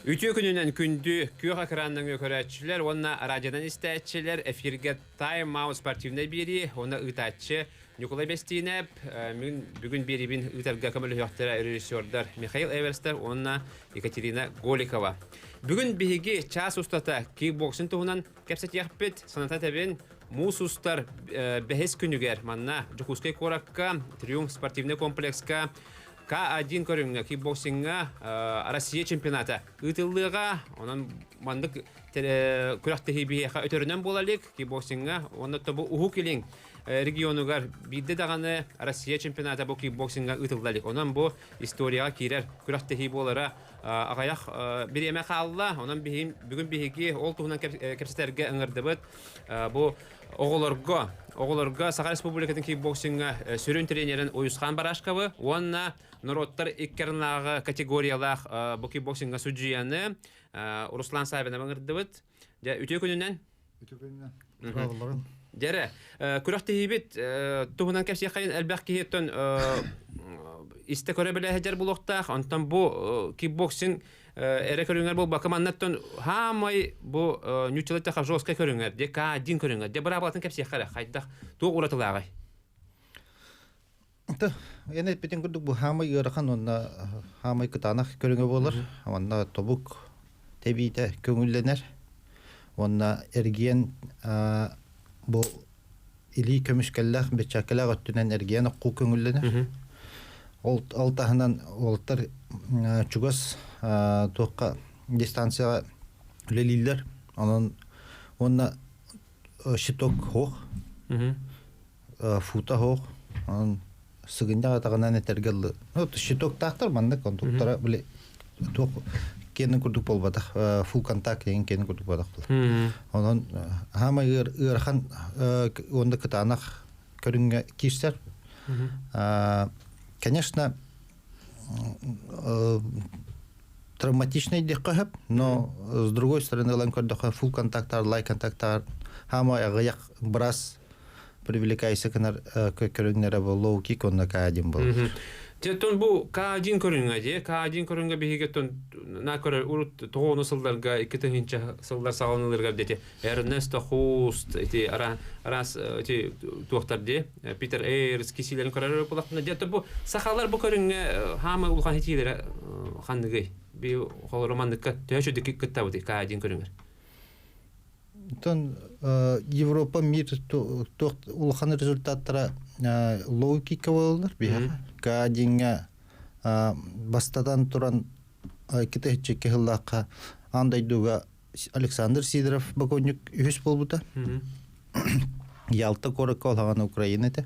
Ütü gününden kündü köy ekranından görətçilər, ona radyodan istəyətçilər, efirge Time Out sportivne biri, ona ıtaçı Nikolay Bestinep, bugün biribin ıtarga kamerlı yoxtara rejissörler Mikhail Everster, ona Ekaterina Golikova. Bugün bihigi ças ustata kickboxing tuğunan kapsat yaxpet sanata tebin Musustar behes günüger manna Jukuskay Korakka, Triumf спортивный комплекска К1 көріңі кикбоксинга Россия чемпионата ұтылыға, онын мандық күрақтығы бейеқа өтерінен болалік кикбоксинга, оны тобы ұху келің регионугар бидді дағаны Россия чемпионата бұл кикбоксинга ұтылдалік. Онын бұл историяға кейрер күрақтығы болара ағаяқ бір еме қалла, онын бүгін бейеге ол тұғынан кәпсетерге ұңырды бұд. Бұл оғылырға Саха Республикатын кикбоксинга сүрін тренерін Ойысхан Барашқавы, онына Народтар иккернағы категориялақ бұл кикбоксинга суджияны Руслан Сабина маңырды бұд. Үте күнінен? Үте күнінен. Дәрі, күріқті ебет, тұғынан кәпсия қайын әлбәқ кейеттен істі көрі білі әжер бұл оқтақ, онтан бұл кикбоксинг әрі көріңер бұл бақыманнаттан хамай бұл нючылетті қап жоғысқа көріңер, де К1 көріңер, де бір абалатын кәпсия қара, қайдақ туғы ұратылағай. Эне битен күрдүк бу хамай ырахан онна хамай кытанак көрүнгө болор. Онна тобук тебийде көңүлленер. Онна эрген бу или көмүшкеллах бечакелак өттүнөн эрген ку көңүлленер. Ол тахынан олтар чугас тоққа дистанцияга лелилер. Онна шиток хох. Фута хох. Сыгынжаға тағынан әтергелі. Шиток тақтар маңда контуктара біле кенін күрдік болбадық. Фул контакт ең кенін күрдік болбадық. Онын хама ұрхан онда кытанақ көрінге кештер. Конечно, травматичный декахып, но с другой стороны, лан көрдіға фул контакттар, лай контакттар, хама ағаяқ брас привлекайся к көрүнгөрө болуу ки конна К1 бол. Тетон бу К1 көрүнгө же, К1 көрүнгө бигетон на көрө урут тогону сылдарга 2-нче сылдар сагынылырга дете. Эрнесто Хуст эти арас эти доктор де Питер Эйрс кисилерин көрөр болатына дете бу сахалар бу көрүнгө хама улган хитилер хандыгы. Би романдыкка төшөдүк кыттабы К1 көрүнгө. Тон Европа мир улхан результаттара логика болдыр бия. К1-га бастадан туран китечке кыллакка андай дуга Александр Сидоров баконюк үс болбута. Ялта коракол хаган Украинада.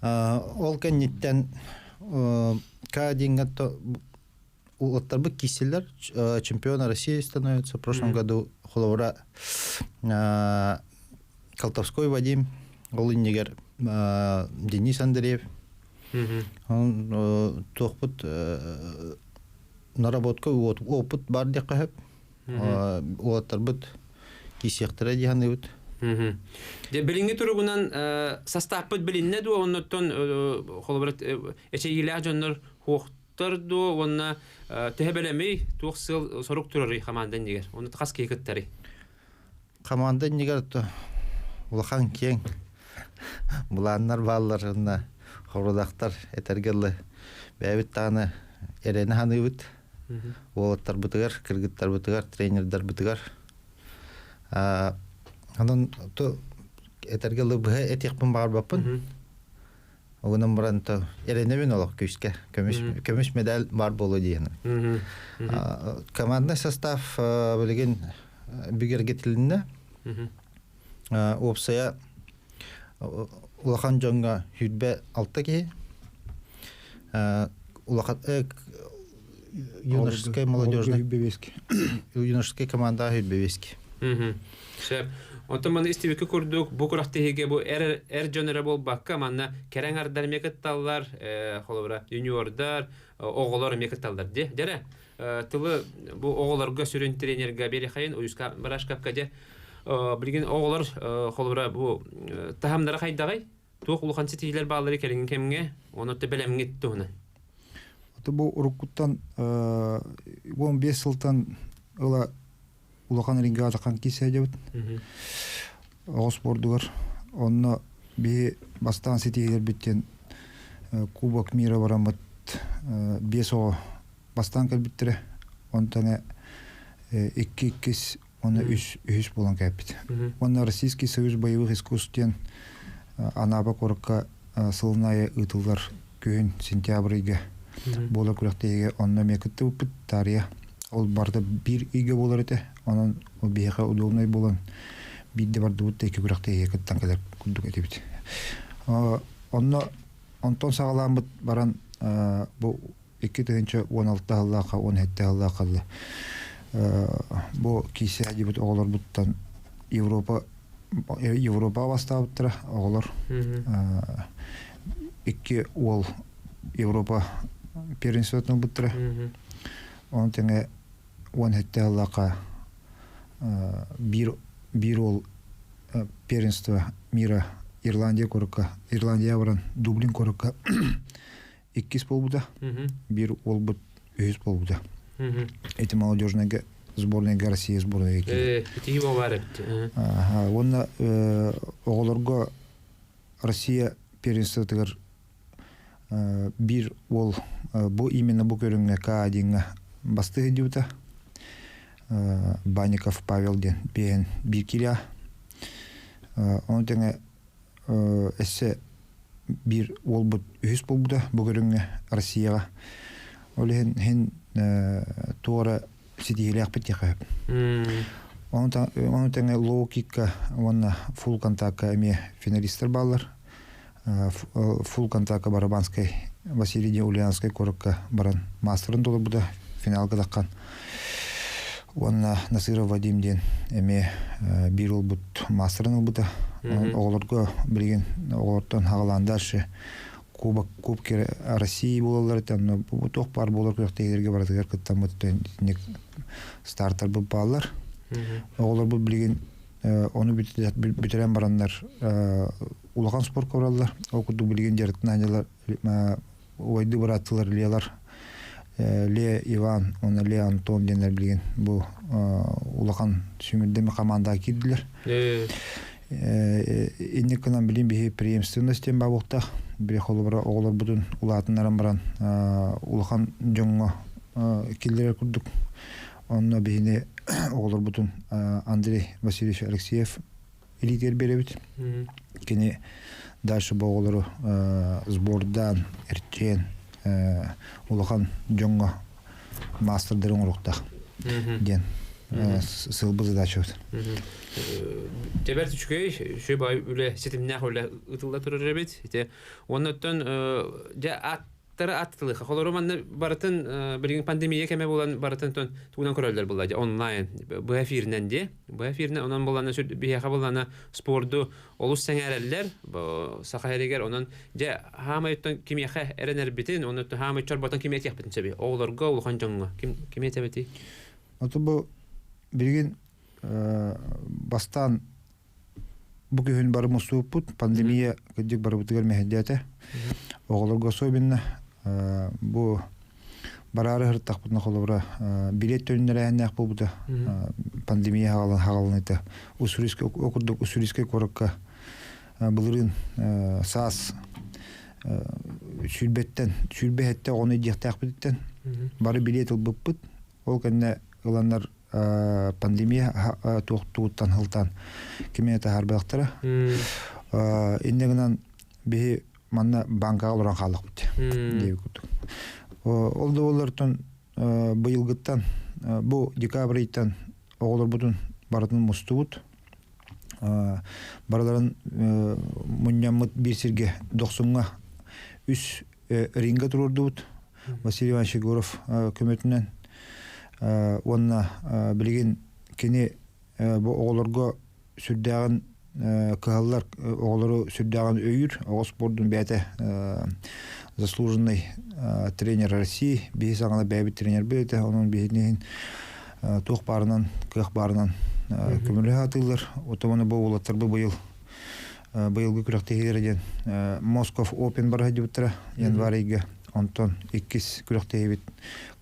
Ол кенниттен К1-га улаттар киселер чемпиона России становятся. В прошлом году Холовра Колтовской Вадим, Олыннигер Денис Андреев. Он тохпут наработка опыт бар деп кахып. Улаттар бут кисектер дигәнебет. Де билинге тургунан составпыт билинне ду оннотон Холовра эчегилә жоннор Торду онна төһәбеләмей тугсыл сорук турары командан дигәр. Оны тас кекеттәри. Командан дигәр улахан кең. Буланнар балларына хородактар этергелле бәбит таны эрене ханыбыт. Олаттар бутыгар, кыргыттар бутыгар, тренерлар бутыгар. Анан то этергелле бе этекпен бар бапын. Оғынан бұранты еренемен олық көшке, көміш медаль бар болу дейін. Командный состав білген бігергетілінді. Опсая Улахан жоңға хүдбе алты кей. Юношеская молодежная юношеская команда хүдбе-вески. Отоман истибеке курдук бу курактыгы бу эр жөнөрө болбакка манна кереңардар мекетталлар, холобра юниордар, оголор мекетталдар де. Дере тылы бу оголорго сүрүн тренерге бери хайын уюска барашкапка де билген оголор холобра бу тахамдара кайдагай тук улхан сетилер баалары келген кемге оны те белемге туна. Это был урукуттан 15 сылтан ыла улахан ринга атакан кисе дебит. Спордугар. Онно би бастан сетигер биттен Кубок мира барамат 5 бастан калбиттере. Онтане 2-2 оны үш болан кәпит. Онна Российский союз боевых искусстен анаба корка сылная ытылдар күйін сентябрьге бола күрәктеге онна мекітті үппіт тария. Ол барды бір үйге болар еті. Онын ол бейіға удобный болан бидде барды бұтты екі күрәктеге кіттан кәлер күндік еті біт. Онтон сағалан бұт баран бұл 2-16 ғаллаға, 17 ғаллаға қалды. Бұл кейсе әді бұт оғылар бұттан Европа бастабыттыра оғылар. 2 ол Европа первенствотын бұттыра. Оның тәңе 17 ғаллаға бір ол первенство мира Ирландия корыққа, Ирландия баран Дублин корыққа 2 бол бұда, бір ол бұд 3 бол бұда. Это молодежная сборная России сборная. Это его варит. Онна оғыларға Россия первенство тігір бір ол бұл именно бұл көріңе каадинға басты ғедеуді. Банников Павел ден бейін бір келя. Оны тәңе әсі бір ол бұд 3 бол бұда бұл көріңе Россияға. Олы хен туора сидиелек бітеқі. Оны тәңе лоу-кикка, оны фул-контакка әме финалистер балар. Фул-контакка Барабанской, Василий Ульянской корыққа баран мастерын толы бұда, финалға даққан. Оны Насыров Вадим ден әме бір ол бұд мастерын ол бұда. Оғыларға білген оғылардан хағаландаршы Кубки России болалар екен, тоқ бар болар күректегілерге барадығар күттан бұттан стартар бұл балар. Оғылар бұл білген, оны бүтерен барандар улахан спорт көралар. Оқыды білген жерттін әнелер, ойды бараттылар леялар. Ле Иван, оны Ле Антон денер білген. Бұл улахан сүмірдемі команда кеділер. Иннекінен білген бейі преемственностен бабуқтақ. Бір қолы бара оғылар бұдын ұлатынларын баран ұлақан жоңға келдері күрдік. Онына бейіне оғылар бұдын Андрей Васильевич Алексеев элитер беребет. Кені дальше бұл оғылары сбордан әртен ұлақан жоңға мастердерін ұрықтақ ден сылбы задача өт. Тебер түшкөй, шөй бай үлі сетімнәқ үлі ұтылда тұрыр әбет. Оннаттан аттары аттылы. Қолы романны барытын білген пандемия кәме болан барытын туғынан көрөлдер болады онлайн. Бұл әфирінен де. Бұл әфирінен онан боланы бейеқа боланы спорду олыс сәңәрелер. Сақа әрегер онан хамайыттан кемеқа әрен әрбетін, оннаттан хамайыт чарбатан кемет яқпетін сөбе. Оғыларға, олған жоңға. Кемет әбеті? Оты бұл білген бастан бұл күйін бары мұсуып бұд, пандемия көддік бары бұтығар мәхедеті. Оғыларға особенно бұл барары ғырттақ бұдына қолыбыра билет төнінер әйіннәқ бұл бұда пандемия хағалын еті. Оқырдық Уссурийский корыққа бұлырын саас сүлбәхетті оны дияқтақ бұдыттен бары билет ұлбып бұд. Ол кәнне ұланар пандемия туғыттан ғылтан кеметі харбақтыры. Индегінен бейі манна банкаға олыран қалық бұд. Олды олардың бұйылғыттан, бұл декабрейттен оғылар бұдың барытын мұсты бұд. Барыларын мұнямыт бір серге 90-ға үш ринга тұрырды бұд. Василий Иванович Егоров көметінен онна білген кені оғыларға сүрдәғын кығалар оғылары сүрдәғын өйір оғы спордың бәті заслуженный тренер России бейі саңына бәйбі тренер бәйті оның бейінен тоқ барынан кық барынан көмілі атылар отаманы бұл олаттар бұл бұйылғы күрәқтегілерден Москов Open бар ғады бұттыра январыйға онтон иккис күрөктейбит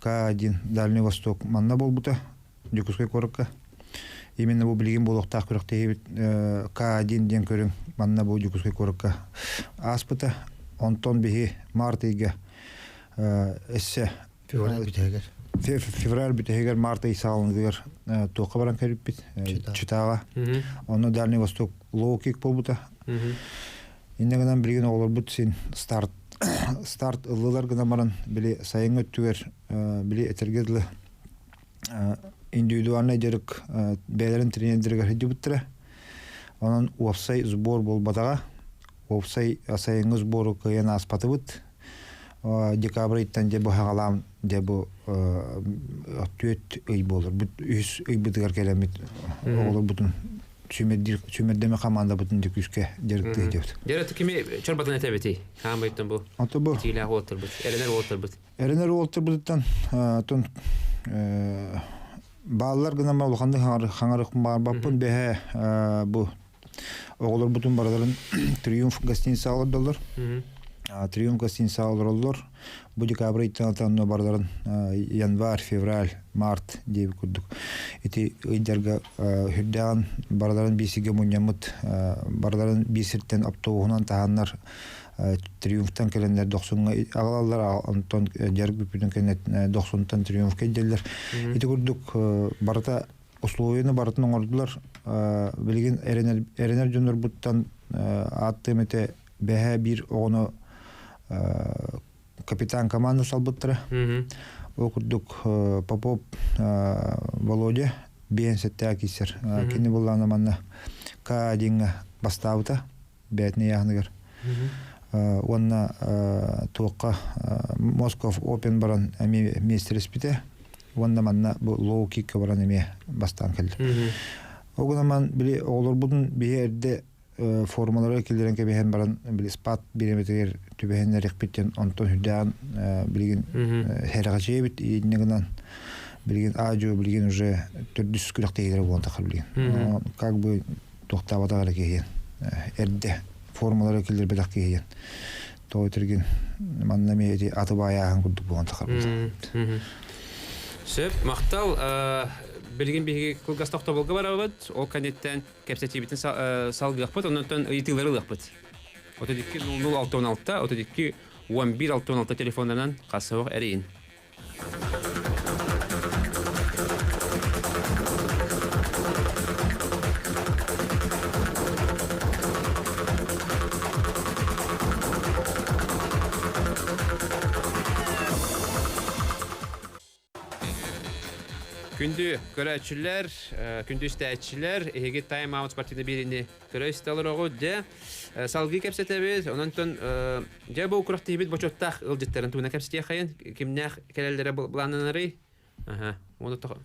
К1 Дальний Восток манна болбута Жукускай коракка. Именно бу билген болохтак күрөктейбит К1 ден көрүң манна бу Жукускай коракка аспыта. Онтон бихи мартыйга эссе Февраль битегер. февраль бүтегер мартай салындыгар тоққа баран кәріппет Читаға. Оны Дальний Восток лоукик болбута. Иннегенен билген олар бут сен старт ыллылар гына баран били сайын өттүгер били этергедлы индивидуальный жерик бәлерин тренерлерге хиди буттыра. Онан офсай сбор болбатага. Офсай сайын сбору кыян аспаты бут. Декабрыйттан дебу хагалам дебу төт ый болыр. Бут үс ый бутыгар келемит. Олар бутун Чүмердеме команда бутун дүкүскө жерикти деп. Жеректи кими чорбатан этебети? Хам байттан бу. Ото бу. Тила отыр бут. Эренер олтыр буттан тон балалар гына малханды хаңарык бар баппын бе бу оголор бутун бараларын Триумф гостиница алдылар. Триумф гостиница алдылар. Бу декабрыйттан таны барларын январь, февраль, март деп күрдүк. Эти ыйдарга хүддән барларын бисиге муньямыт барларын бисирттен аптоугунан таһаннар Триумфтан келендер 90-га агалалар Антон жарык бүпүнөн кенет 90-тан Триумф келдилер. Эти күрдүк барата условияны баратын оңордулар. Билген эренер жонор буттан аттымете бәһә бир огоно капитан команды салбыттыра. Окурдук Попов Володя бенсетте кисер. Кини буллана манна К1 бастаута бәтне ягныгар. Онна тоққа Москов Open баран ами мистер спите. Онна манна бу low kick баран ами бастан келди. Огунаман били олор будун биерде формалары келдерен кебен баран били спат биреметер түбәһен рекпиттен Антон Хүдән билген хәрәҗәбит иннегеннән билген аҗу билген уже 400 күләктәйләр булган тахыр билген. Как бы тохтабата гәрәгән. Эрдә формалары келдер беләк кигән. Тойтыргын манна меди атыбаян күрдүк булган тахыр. Сөп мактал билген биге кылгас тохта болга барабыт. Ол канеттен кепсетибитин салгыппыт, оннан ыйтылырылыппыт. Отодикки 0616, отодикки 11616 телефондарынан касыбык эрейин. Күндү көрәчүләр, күндү истәчүләр, эге тайм аут спортивны бирине көрәстәләр огыды. Салгы кепсетебез, оннан я бу курактыбыз бочоттак ылдыттарын туна кепсете хаян, кимнәх келеләре буланнары. Ага, оны та.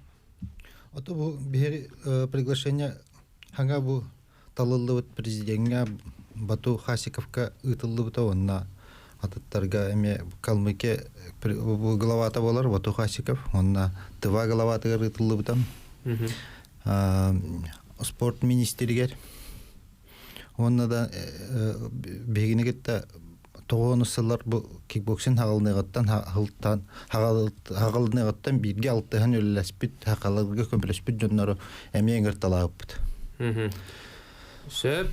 Ото бу бер приглашение ханга бу талылы президентка Бату Хасиковка ытылды бута онна аттарга эме Калмыке главата болар Бату Хасиков, онна тыва главата ытылды бутам. Спорт министригер онна да бегинегетте тоғонысылар бу кикбоксинг хагалныгаттан хагалныгаттан бирге алтыхан өлләспит хакаларга көмөлөспит жоннору эмеңер талааппыт. Сөп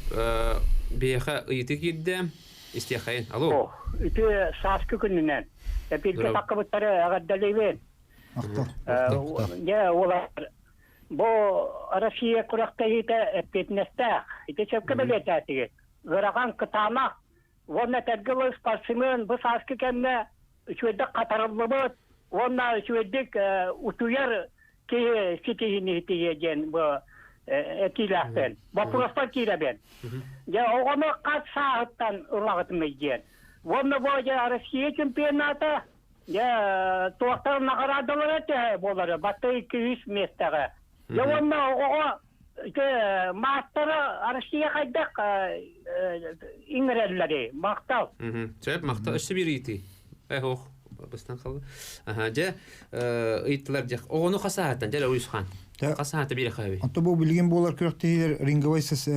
беха ыйты кирде истехайын. Алло. Ите саскы күннән. Эпилге такыбыттары агаддалыбен. Я олар бу Россия курактайыта эпетнеста. Ите чөпкө белетәтиге. Гыраган кытана Вона тәргелы спортсмен бу саскы кемне үчөдө катарылыбыт. Вона үчөдик утуяр ки ситини тиеген бу этилахтен. Вопроста киребен. Я огоно кат сааттан улагытмыйген. Вона бу Россия чемпионаты я тоқтар наградалар эте болары. Батты 200 местага. Я вона ого Мастары Россия кайдак иңрәлләре мактау. Сөп мактау эше бир ити. Ох, бастан калды. Аха, же ыйтлар же. Огону касааттан же уйсхан. Касааты бир хабы. Ото бу билген болар күрәктәйләр рингавайсыз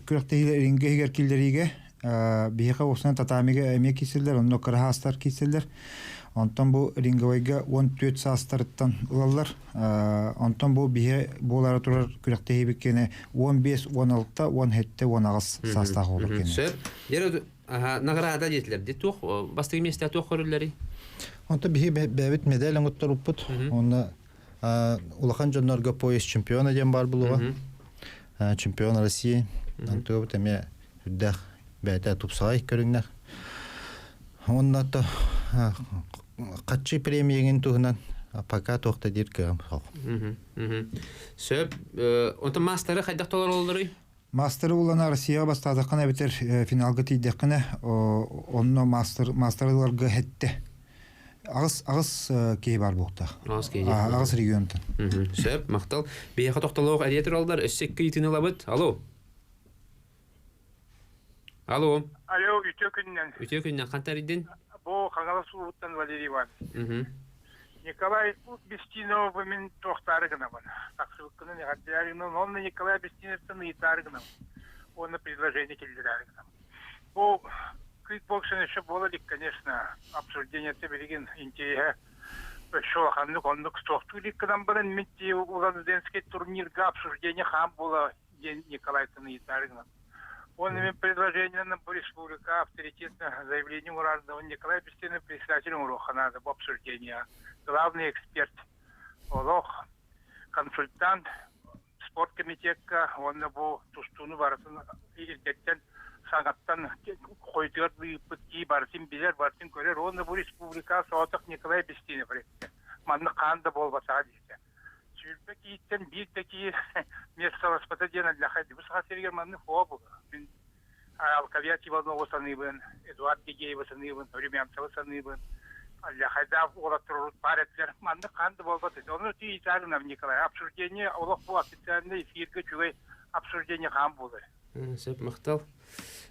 күрәктәйләр рингегер килдериге биһиге усна татамиге эме киселдер, онно карахастар киселдер. Онтон бу ринговайга 14 састарыттан ылалар. Онтон бу биһе болары турар күрәктеһи биккене 15-16-та 17-те 19 састагы olur кене. Сөп. Дер награда дитлер. Дитух бастыгы месте тух көрүлләри. Онто биһи бәбит медаль оңоттаруппут. Онна улахан жоннорго пояс чемпиона ден бар булуга. Чемпион России. Онто теме үддәх бәйтә тупсай көрүңнәр. Онна то качы премиягын тугынан пока тохта дирке. Сөп. Онто мастері кайдак толар олдырый? Мастер улана Россия бастадыкына битер финалга тийдеккене онно мастерларга хетте. Агыс кей бар бухта. Агыс регионтан. Сөп, мактал. Бияха токтолук әдетер алдар, өссекке итини лабыт. Алло. Алло. Алло, Ütö Күннен кантар идин? Бу Каңала Сулуттан Валерий Иванович. Николай Бестинов мен тохтары гына бана. Таксылыкны негативны, но Николай Бестиновтан итары гына. Он предложение келдирары гына. Бу кикбоксинг еще было ли, конечно, обсуждение тебелеген интерес. Шо ханны кондук стохтули кдан баран митти уланденский турнирга обсуждение хам было Николай итары гына. Он имеет предложение на республика авторитетное заявление уразного Николая Бестинова председателем Уроханада в обсуждении. Главный эксперт, Олох, консультант, спорткомитетка, он был тустуну барсын, ирдеттен саңаттан қойдығыр бұйыппытки барсын билер, барсын көрер, он был республика соотық Николай Бестинов ретті. Манны қанды болбасаға дейсі. Сүлбек иттен бір таки место воспата ден әділәқайды. Бұл саға сергер манны фуа бұл. Мен Алкавиат Иванова саныбын, Эдуард Дегеева саныбын, Румянцева саныбын. Аллахайда олаттырылып бар етлер. Манды қанды болбасы. Оны түй итарынам Николай. Обсуждение, олық бұл официальный эфирге жүгей обсуждение қам болды. Сөп, мақтал.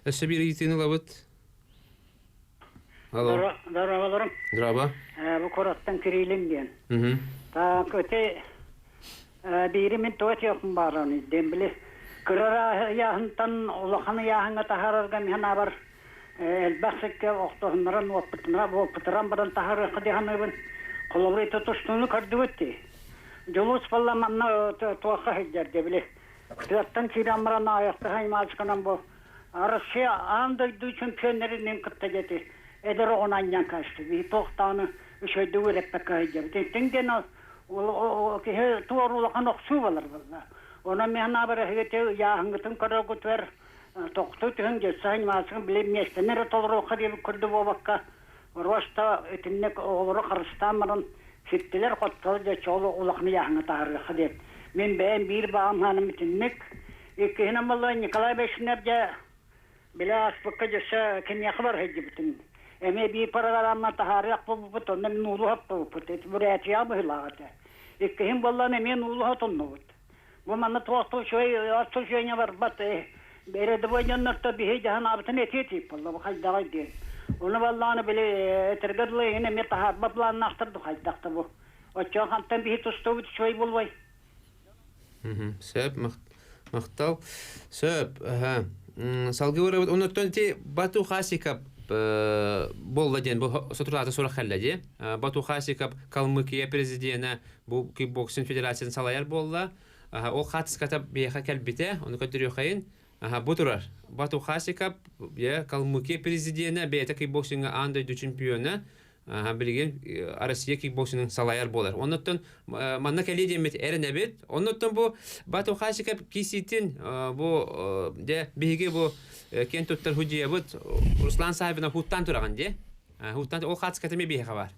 Өсі бір итini лабыт. Алло. Дарабаларым. Драба. Бұл қораттан кірейленген. Так, өте бейрі мен туат яқын бараны. Дембілі кырара яһынтан улаханы яһынга тахарарга михана бар. Элбәсекке оқтоһыннаран опытыран баран тахары қадиханыбын. Қолабыры тұтыштуыны көрдігітті. Жолус балла манна туаққа хеджер дебілі. Туаттан кирамыран аяқты хаймалышқанан бұл. Арысы андайды чемпионерінен күтті жеті. Эдер оңаннан кашты. Би тоқтаны үшөйді өреппәкка хеджер. Теңден туар улақан оқсу балар болла. Ona mehna bara hegete yaangıtın kadar götür. Toktu tühün geçsen masın bile mestenere tolru kadar kurdu bu bakka. Rosta etinnek oğlu karıştamadan fittiler kottalı çoğulu ulakını yaangı tarih kadar. Men ben bir bağım hanım etinnek. İki hinem vallahi Nikolay Beşnerce bile asbıkka geçse kim yakılar hecci bütün. Eme bir paralar ama tarih bu bütün. Men ulu hattı bu bütün. Buraya çiğabı hılağıtı. İki hinem vallahi men ulu hattı bu. Bu manna tuğastu şöyle var batı. Beredivay yanlarta bir heyecan abitine etiyip vallahi bu haydağı diye. Onu vallahi bile tergadlı yine metaha bablan nahtırdı haydakta bu. O çoğantan bir tustu şöyle bulvay. Söp maqtal. Söp salgı var ondan ti Batu Khasikap bolladен bu soturlarda sonra xalladı. Batu Khasikap Kalmıkiya prezidenti bu kickboxing federasyasının salayar bolla. O xatis katap biyaxa kelbite onu kötürüyor xayın. Bu turar. Batu Khasikap ya Kalmıkiya prezidenti beyta kickboxing anday çempiyonu. Bilgen Rusya kickboxing salayar bolar. Ondan manna kelli demet erenebet. Ondan bu Batu Khasikap kisitin bu de bihige bu kentottar hujiyabut Ruslan sahibine huttan turagan de. Huttan o xatis katame biyaxa var.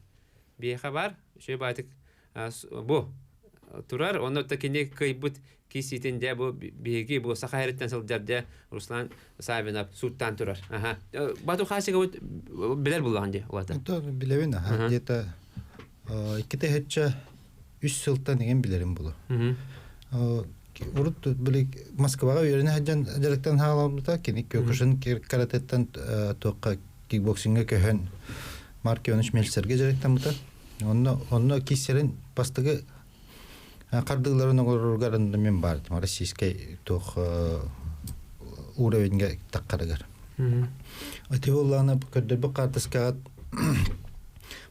Biyaxa var. Şey baytık bu turar. Ondan da kendi kaybut kisitin de bu bihige bu Sakhayetten sıldarda Ruslan sahibine huttan turar. Batu Khasikap biler bulan de olata. Bilevin ha. Где-то ikite hecce 3 yıldan igen bilerim bunu. Urut böyle Moskvaga yerine heccan direkten halamda kenik köküşün karatetten toqqa kickboxingga köhen Mark-13 Melserge direkten buta. Onu kislerin bastığı qardığlarını orgarında men bardım. Российский toq уровеньге taqqarıgar. Атеолланы көрдөбү картыскаат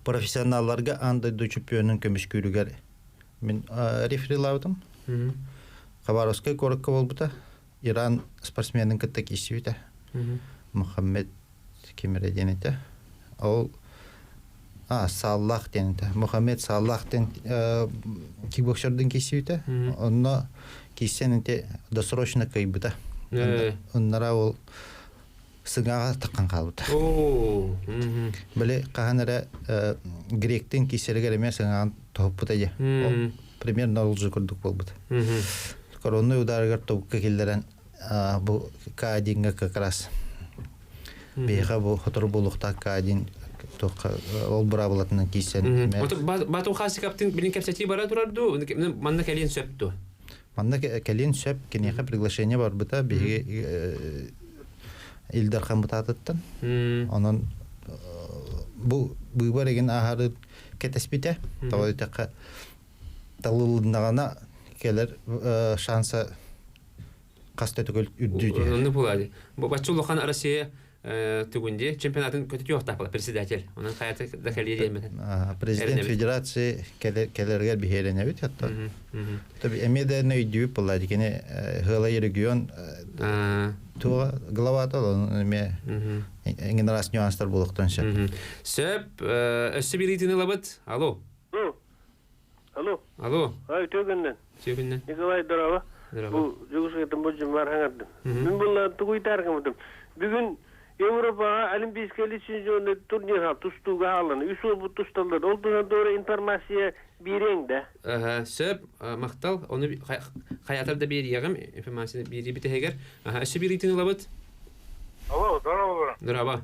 профессионалларга андай до чемпионун көмүш күрүгөр мен реферилаудым. Хабаровская коракка болбута. Иран спортсменин кытта кисибите. Мухаммед Кемереденете. Ол Саллах денете. Мухаммед Саллах ден кикбоксердин кисибите. Онно киссенете досрочно кайбыта. Оннара ол сыгага таккан калбыта. Биле каханара гректин кисерге эме сыгаган топпута же. Примерно ол же көрдүк болбута. Коронный ударгар топка келдерен бу К1 как раз. Бега бу хотор булукта К1 ол бравлатның кисен. Бату хасикаптын билин кепсети бара турарду. Манна келин сөптү. Манна келин сөп кенеге приглашение бар бута беге Илдар Хамбататтан. Анан бу бар еген ахары кетеспите. Тавайтакка талылдагана келер шанса кастетөгөл үрдүдү. Онны булады. Бу бачулухан Россия түгүнде чемпионатын көтү жоктап председатель. Анын каяты да келди эметен. Президент федерации келерге бихерене бит хатта. Таби эмеде нөйдү булады кене гыла регион то главата эме генерас нюанстар булуктанча. Сөп өсүбилитини лабыт. Алло. Алло. Ай, төгүндөн. Сөйгүндөн. Николай Дорова. Бу жугушкетин божум бар хаңардым. Мен булла тугуйтаргамдым. Бүгүн Европага олимпийский лицензионный турнирга тустууга алын. Үсү бу тусталды. Олдуна doğru информация берең да. Сөп мактал, оны хаятарда бериягым, информация бери битегер. Өсүбилитини лабыт. Алло, Дорова. Дорова.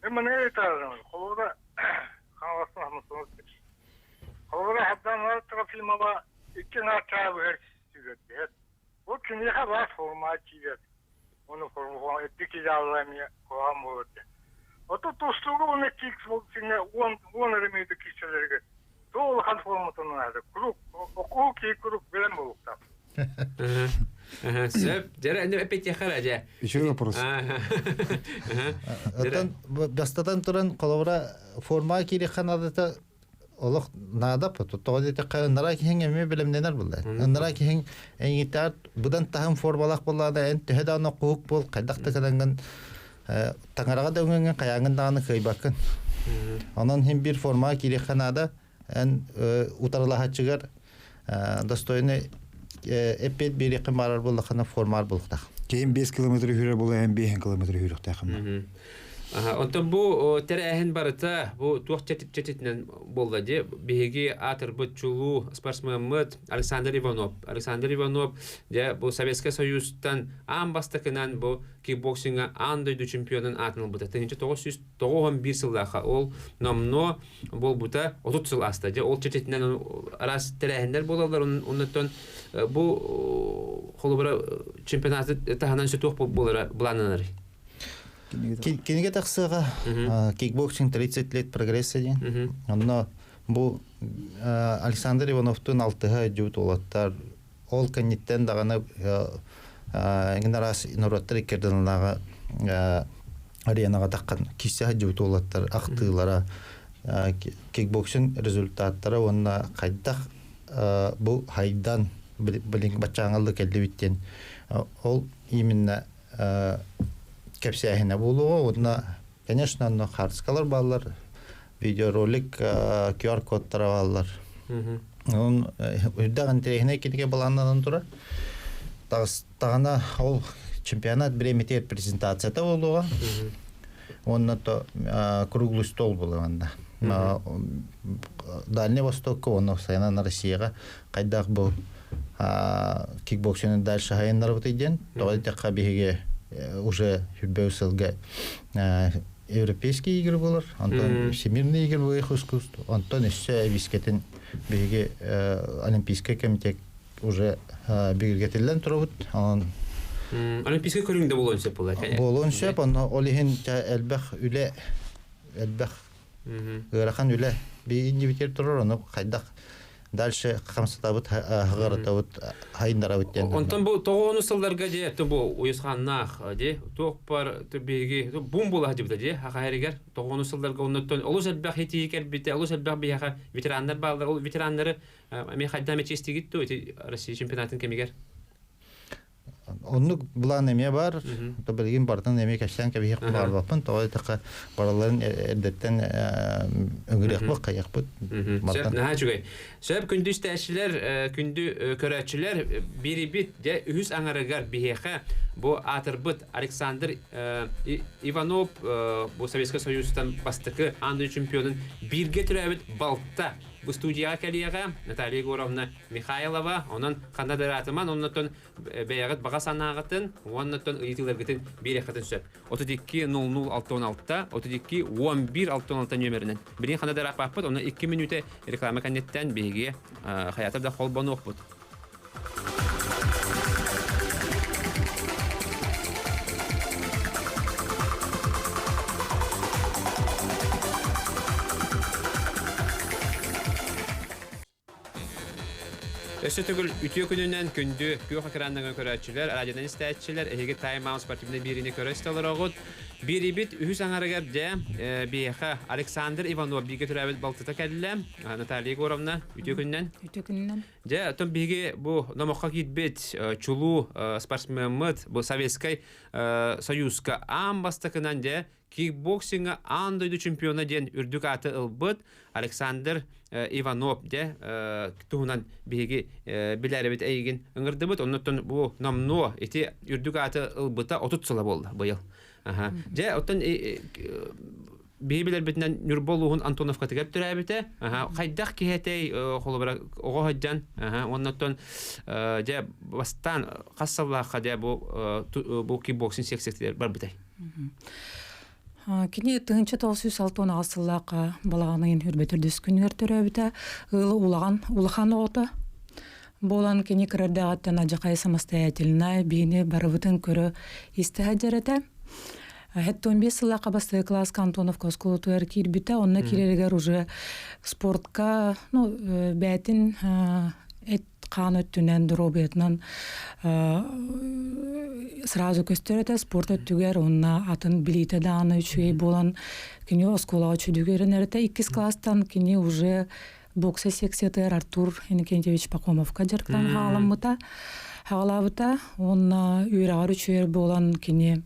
Мен не айтарым? Колуда каласын хамсыз. Колуда хаттан артыга фильмага икен ачабы эрсигет. Бу кинеге бар формат кийет. Onu formu ettik ilavlamaya koyam oldu. Oto tostuğu onu kickboxing'e 10 remeydi kişilerge. Doğal kan formatını aldı. Kuruk, oku ki kuruk bilen bulukta. Söp, jere ende epet yakaraja. Еще вопрос. Atan бастатан туран коловра форма кири ханадата олох нада пото тоодете кайнара кеңеме билемненер булда. Нара кең эңитар будан тахым формалак буллада эн төһөдөн куук бол кайдакта каданган таңарага дөңгөн каяңын даны кыйбакын. Анан хем бир форма кири ханада эн утарлахачыгар достойный эпет бири кымарар буллахана формар булдак. Кейін 5 километр хүрі бұл ән 5 километр хүрі тақымы. Онтон бу терәһен барыта, бу тух чатитнен болду де. Беги атыр бутчулу спортсменмыт Александр Иванов. Александр Иванов де бу Советский Союзтан амбастакынан бу кикбоксинга андойду чемпионын атыныл бута. Тенче 991 жылдаха ол номно бол бута 30 жыл аста де. Ол чатитнен арас терәһендер болалар. Оннан бу холобра чемпионаты таханан сөтөх болара булананар. Кенеге тақсыға кикбоксинг 30 лет прогресса ден. Онно бу Александр Ивановтун алтыға жүт олаттар. Ол кәнеттен дағаны генерас нұраттар екерділінаға аренаға таққан кисіға жүт олаттар ақтығылара кикбоксинг результаттары онна қайдақ бұл хайдан білін бачаңылды кәлді біттен. Ол именно кепсияхина болуға, одна, конечно, хардскалар балар, видеоролик, QR-кодтары балар. Он үйдіған терехіне кетеге баланынан тұра. Тағына ол чемпионат біреметер презентацията болуға. Онна то круглый стол болуғанда. Дальний Востокқа, оны сайынан Россияға қайдақ бұл кикбоксинг дальше хайындар бұтыйден. Тоғады таққа бігеге уже Беусылга европейские игры были, Антон всемирные игры боевых искусств, Антон еще вискетин беги олимпийский комитет уже бегетелен труд, он олимпийский көрүңдө болонсо булат. Болонсо, он олихин элбах үле элбах ырахан үле би индивидуал турар, он кайдак дальше хамсатабыт хагаратабыт хайындарабыт ден. Онтон бу тоғону сылдарга же бу уйсханнах же токпар беги бум була дибде же хахайригер тоғону сылдарга онтон олус элбах хетикер бите олус элбах бияха ветерандар балдар ол ветераннары мен хайдаме честигитту Россия чемпионатын кемигер. Оннук булан эме бар, то билген бартын эме каштан кебих бар бапын, то така бараларын эрдеттен өңгөрөк бак каяк бут. Сөп на жүгөй. Сөп күндүз тәшилер, күндү көрәчилер бири-бит же үз аңарыгар бихеха бу атырбыт Александр Иванов бу Советский Союздан бастыкы анды чемпионын бирге төрөбүт балтта bu студияга келияга Наталья Егоровна Михайлова, онан кандидатыман, оннотон беягыт бага санагытын, оннотон ыйтылыргытын берекатын сөп. 32-00-616, 32-11-616 нөмерінен. Бірін кандидат баппыт, оны 2 минуте реклама канеттен беге хаятырда холбаны оқпыт. Өсөтөгүл үтүө күнүнөн күндү көк экрандан көрөчүлөр, радиодан истечилер, эге тайм-аут спортивный бирине көрөстөлөр огут. Бирибит үз аңарыгар же бияха Александр Иванов биге төрөбүт балтыта келле. Наталья Егоровна үтүө күнүнөн. Же том биге бу номокка китбет чулуу спортсменмыт бу Советский Союзга амбастакынан же кикбоксинга андойду чемпиона ден үрдүк аты ылбыт Александр Иванов де туунан биги билеребит эйген ыңырдыбыт оннотон бу номно эти үрдүк аты ылбыта 30 сыла болду быйыл. Же оттон бибилер битнен Нурболугун Антоновка тегеп төрөбүтэ. Кайдак кихетей холобара ого хаджан. Оннотон же бастан кассаллаха де бу кикбоксинг секциялар бар битэ. Кини 1906 асыллаqa балағанын үрбетір дүскүнер төрөбіті улахан оғыты. Болан кини кірердағаттан ажақай самостоятельна бейіне барыбытын көрі истіғаджареті. Хетті 15 сыллаqa басты класс Антоновка скулутуэр кирбіті, онна кирергер уже спортка бәтін қан өттінен дұробетінен сразу көстереді спорт өттігер, онна атын билеті дағаны үшуей болан кені осколаға чүдігерін әріті. 2 класстан кені уже бокса сексетер Артур Иннокентьевич Пахомовка жарқтан ғалабыта. Онна үйрағар үшуер болан кені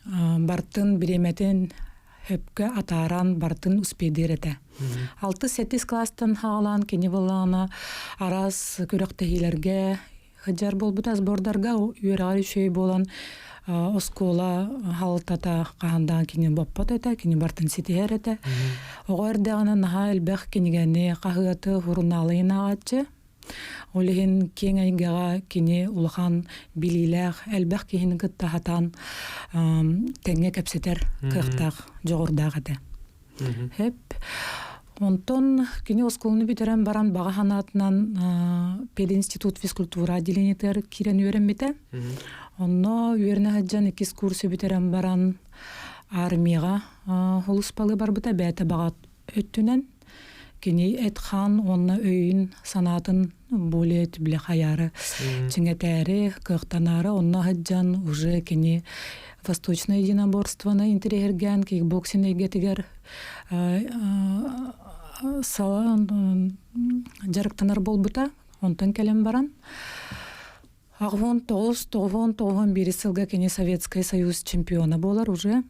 бартын биреметін хөпкө атаран бартын успейдер эте. 6-7 класстан хаалан кені болана арас көрөктехилерге хыджар болбута сбордарга үйрагар үшөй болан оскола халтата каандан кені боппот эте, кені бартын ситихер эте. Оғырдағына наха элбэх кенігені қағыты хурналайын ағатчы. Олеген кең айгаға кені улахан билиләқ әлбәқ кейін күттағатан тәңе кәпсетер қықтақ жоғырдағыды. Хеп. Онтон кені осколыны бітерен баран баға ханатынан пединститут физкультура отделениетер кирен өрен біте. Онно өріне хаджан 2 курсы бітерен баран армияға холуспалы бар біте бәті бағат өттінен. Кені этхан онна өйін санатын болет біле хаяры. Чыңетәрі, кықтанары, онна хаджан уже кені восточное единоборствоны интерегерген, кикбоксин егетігер жарықтанар бол бұта, онтан кәлем баран. Ағвон 9-91 сылға кені Советский Союз чемпиона болар уже.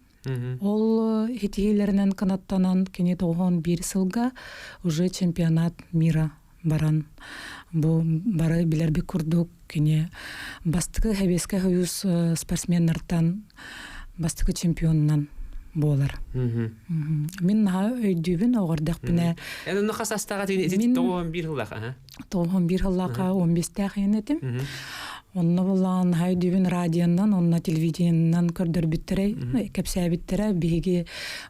Ол хитиелерінен канаттанан кені 91 сылға уже чемпионат мира баран. Бу бары билерби курдук кені бастықы Советский Союз спортсменнартан бастықы чемпионнан болар. Мен наға өйдүйбін оғырдақ біне. Оны қасастаға 91 жыллаға? 91 жыллаға 15 тәқиін етім. Онна булан хай дүбүн радионнан, онна телевидениянан көрдөрбүттере, кепсәбиттере биги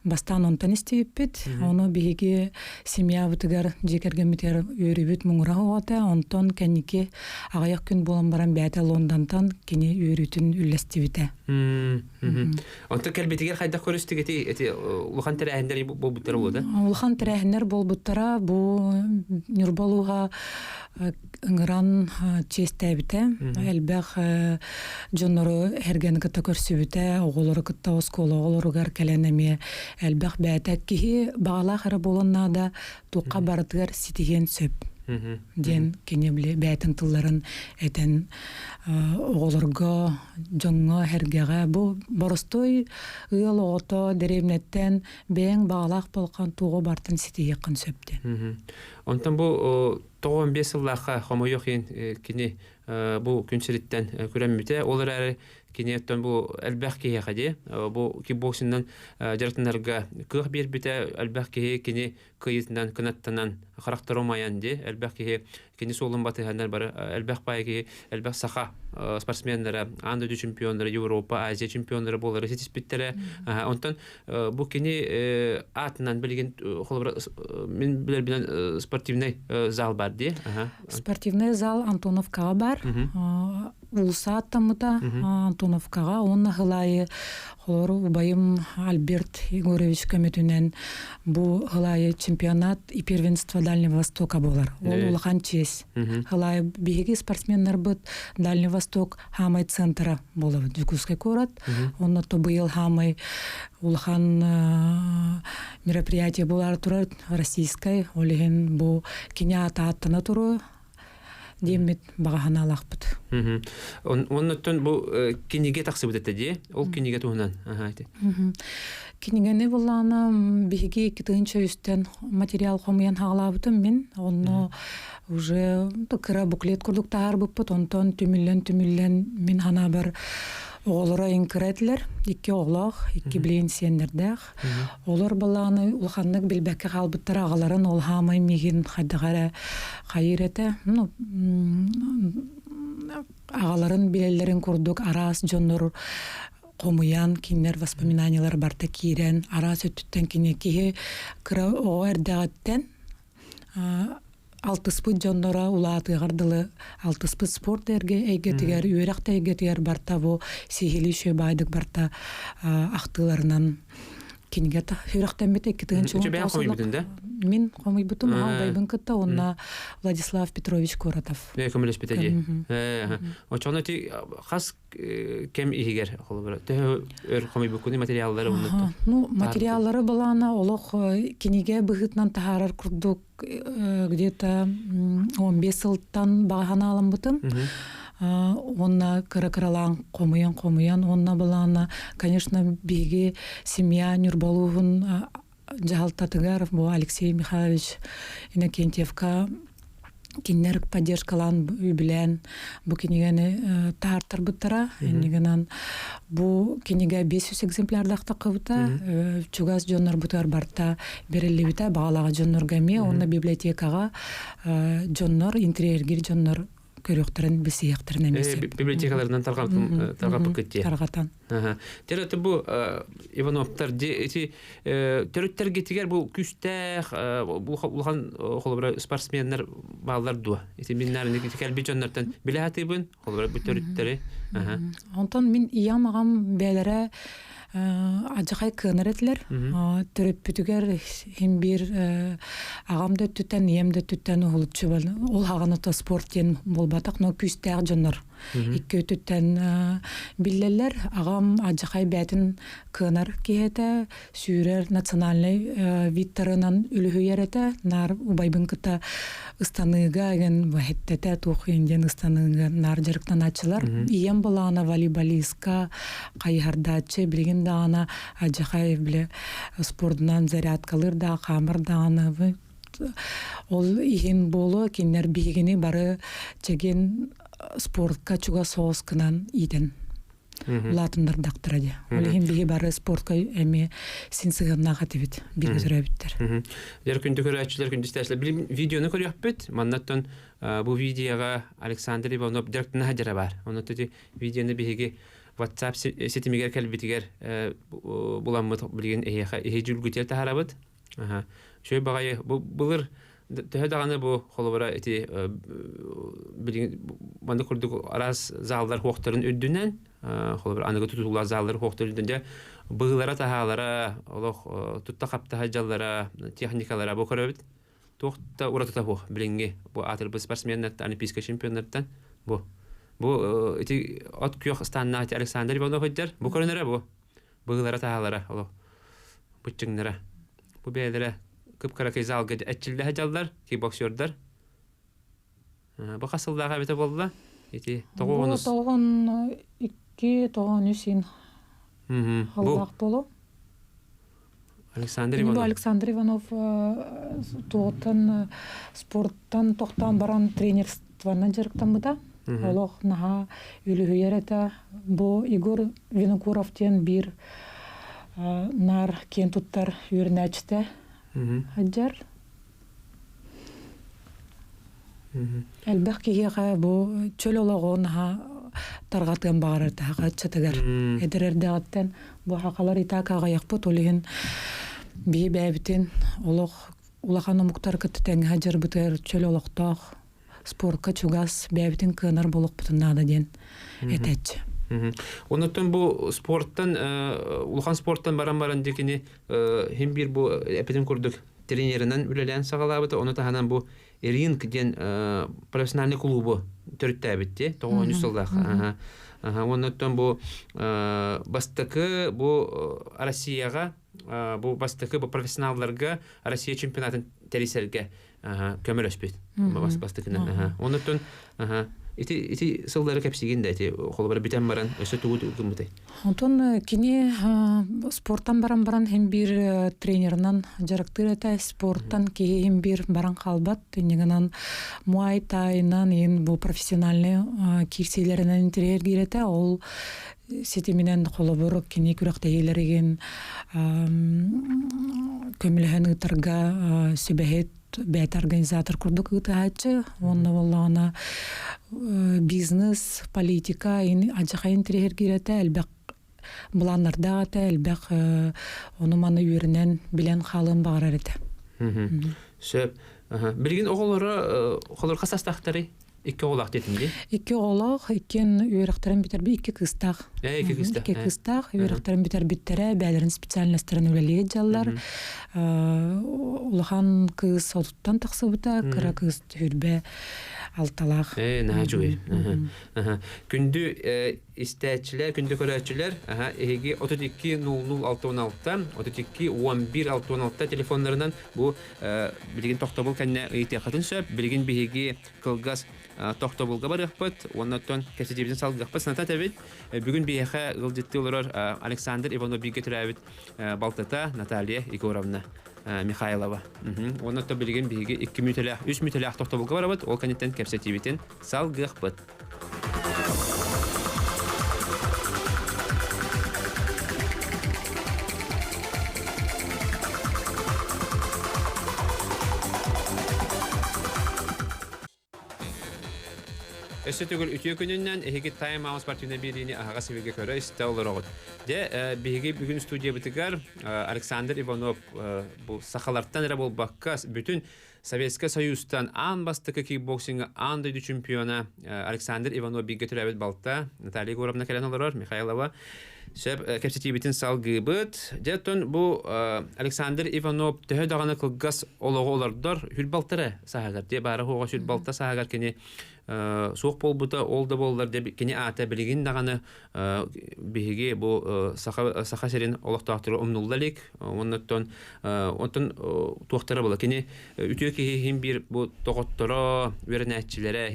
бастан онтан истебит. Оны биги семья бутыгар жекергемитер өрүбүт муңра хота, онтон кеники агаяк күн болан баран бәте Лондонтан кени өрүтүн үллестибите. Онтон келбетигер хайда көрүстүгети эти улхан терәһендер болбуттар болду. Улхан терәһендер болбуттара бу Нурбалуга ыңыран честәбите. Элбэх жоннору hergen кытта көрсүбүтэ, оголору кытта оскола, оголоругар келенеме элбэх бәтәк кихи багала хара болоннада туққа барытыгар ситиген сөп. Ден кенебле бәтин тылларын этен оголорго, жоңго, хергеге бу боростой ыл ото деревнеттен бәң багалак болған туғы бартын ситиген сөпте. Онтон бу 15 жыллакка хомойохин кини бу күнсириттен күрәммите олар әрі кинеттен бу әлбәх кие хади бу кикбоксиннан жаратынарга кых бербите әлбәх кие кини кыйтынан кынаттанан характеромаян ди әлбәх кие кини солун батыгандар бар әлбәх байги әлбәх саха спортсмендері андыды чемпиондары Европа Азия чемпиондары болары сетиспиттере онтон бу кини атынан билген мен билер билен спортивный зал бар ди спортивный зал Антоновкага бар улса аттамыта Антоновкага онна хылайы холору убайым Альберт Егорович көмөтүнен бу хылайы чемпионат и первенство Дальнего Востока болар ол улахан честь хылайы биги спортсменнер бут Дальний Восток хамай центра болар Дюкускай город онна то быйыл хамай улахан мероприятие болар турар российской олеген бу кинята аттана туру демет багана лахпыт. Оннотон бу киниге таксыбыт этеди, ол киниге туһунан. Киниге не булана биги китинче үстен материал хомуян хаглабытым мен, онно уже кыра буклет курдук таар буппут, онтон түмүллен мен хана бар оголора инкретлер, икки оглох, икки билен сендердэх. Олар баланы улханнык билбекке калбыттар агаларын ол хамай мигин хайдагара хайырете. Агаларын билелерин курдук арас жоннор комуян кинер воспоминаниялар барта кирен арас өттүттен кинеки кыра оэрдагаттен алтыспыт жоннора улаатыгардылы алтыспыт спорт эйгетигер үйракта эйгетигер барта бу сихилишө байдык барта актыларынан кингета үйрактан бете китинче мен комуйбутум албайбын кытта онна Владислав Петрович Коротов көмөлөс бетеди очоно ти хас кем игер холбара те өр комуйбукуни материалдары унутта материалдары балана олох киниге быгытнан тахарар курдук где-то 15 жылдан багана аламбытым онна кыракыралан комуян онна балана конечно биги семья Нюрбалугун Жалтатыгаров бу Алексей Михайлович Иннокентьевка киннер поддержкалан билен бу кинигени тартыр буттара энигенан бу киниге 500 экземплярдакта кыбыта чугас жоннор бутар барта берилибита багалага жоннорга ме онна библиотекага жоннор интерьергир жоннор көрөктөрүн бисияктерин эмес библиотекаларынан таргап кетти таргатан терете бу Ивановтар эти төрөттөр кетигер бу күстэх бу улхан холбара спортсмендер балдар ду эти миннарны келби жоннордан билетибин холбара бу төрөттөрү онтон мен иямагам белере ажакай кынеретлер төрөппүтүгер хим бир агамды түттен емде түттен улчу ол хаганы спорт кен болбатак но күстәк жоннор икки түттен биллелер агам ажакай бәтин кынар киете сүрер национальный виттарынан үлүһүерете нар убайбын кыта ыстаныга ген вахеттете тухинден ыстаныга нар жарыктан ачылар ием балана волейболистка кайхардачы билген дана ажакай биле спортунан зарядкалыр да камыр дана ол иген болу кинер бигини бары чеген спортка чуга соос кынан иден улатындар дактырады. Олеген биһи бары спортка эми синсыгына хатыбит бир көтөрөбүттер. Дер күндө көрөчүлөр күндө истәшләр. Бил видеоны көрөппүт. Маннаттан бу видеога Александр Иванов директна хаҗара бар. Оны төти видеоны биһиге WhatsApp сетимигер калбитигер буламмы билген эхе жүлгүтер тахарабыт. Шөй багай булыр төһөдаганы бу холобара эти билген манда курдук арас залдар хоктарын өддүнөн холобар аныгы тутулар залдар хоктордунда быгылара тахалара олох тутта капта хаҗаллара техникалара бу көрөбүт. Тохта уратата бу билинге бу атыр спортсменнер олимпийский чемпионнардан бу эти от күйөх станнат Александр Иванов өйдер. Бу көрінері бу. Бұғылары тағалары. Бу чыңнары. Бу бәлері күп-қаракай залғы әтчілді әжалдар, кей-боксердар. Бу қасылдағы әбеті болды. Бұл тоғын 2-3 халдақ болу. Александр Иванов. Александр Иванов тоғытын спорттан тоқтан баран тренерстванан жарықтан бұда. Олох наха үлүһүер эте бу Игорь Винокуровтен бир нар кен туттар үрнәчте хаҗар. Әлбәк кигә бу чөл олагына таргатын багыр та хачатыгар. Эдерердәгәттән бу хакалар итакага якпыт олыгын би бәбитен олох улаханы муктар кеттен хаҗар бутер чөл олоктак спортка чугас бәбитин кынар болук бутунада ден этеч. Онотон бу спорттан улхан спорттан баран декини хем бир бу эпидем курдук тренеринен үлелен сагалабыты оны таханан бу ринг ден профессиональный клубу төрттәбитти 9 жылдак. Онотон бу бастыкы бу Россияга бу бастыкы бу профессионалларга Россия чемпионатын терисерге көмөлөспөйт. Бастыкынан. Онотон ити сылдары кепсиген да эти холбар битен баран өсө тугут үкүмүтөй. Онтон кини спорттан баран хем бир тренеринен жарыктыр эте спорттан кийин бир баран калбат. Негенен Muay Thai'нан ен бу профессиональный кирсилеринен интерьер кирете ол сетиминен холобор кини күрөктейлерген көмөлөһөн ытарга сүбехет бәт организатор курдук ытаачы онна боллана бизнес политика ин ажакайын тирер кирете элбек буланнарда ата элбек ону маны үйренен билен халын багарар эте. Сөп билген оголор касастактары Икки оғылақ детімде? Икки оғылақ, ikkin үйрақтарын бітер бі, икки қыстақ. Икки қыстақ, үйрақтарын бітер біттері, бәлерін специальностарын өлелі жаллар. Улахан қыз отуттан тақсы бұта, қыра қыз түрбе алталақ. Наға жүгей. Күнді істәтчілер, күнді көрәтчілер, еге 32-00-616, 32-11-616 телефонларынан бұл білген тоқтабыл кәнне ұйты қатын сөп, білген бігеге қылғас тоқтабылға бар ұқпыт, оннаттан кәсетебізін салғы ұқпыт. Сынатат әбет, бүгін бейеқі ғылдетті олар Александр Иванов бейге түрі әбет Балтата Наталья Егоровна Михайлова. Оннаттан білген бейге 2-3 мүтілі тоқтабылға бар ұқпыт, ол кәнеттен кәсетебізін салғы ұқпыт. Өсі түгіл үтіе күнінен әйгі Time Out спортивна беріне ағаға севеге көрі істі олар оғыд. Бейге бүгін студия бітігер Александр Иванов бұл сақаларттан әрі бол баққа бүтін Советский Союзтан ан бастықы кикбоксинга ан дөйді чемпиона Александр Иванов бейге түрі әбет балта Наталья Егоровна кәлен олар Михайлова сөп кәпсеті бетін салғы бұд. Дәттон бұл Александр Иванов төхі дағаны қылғас олығы олардар хүл балтыры сағағар. Де бары хоға хүл балта сағағар кені соқ бол бұта олды болдар деп кені ата білген дағаны бейге бұл сақа серен олықтақтыры ұмнуллалик. Оннаттон туақтары болы. Кені үтіе кейі бір бұл тоғыттыра өрін әтчілері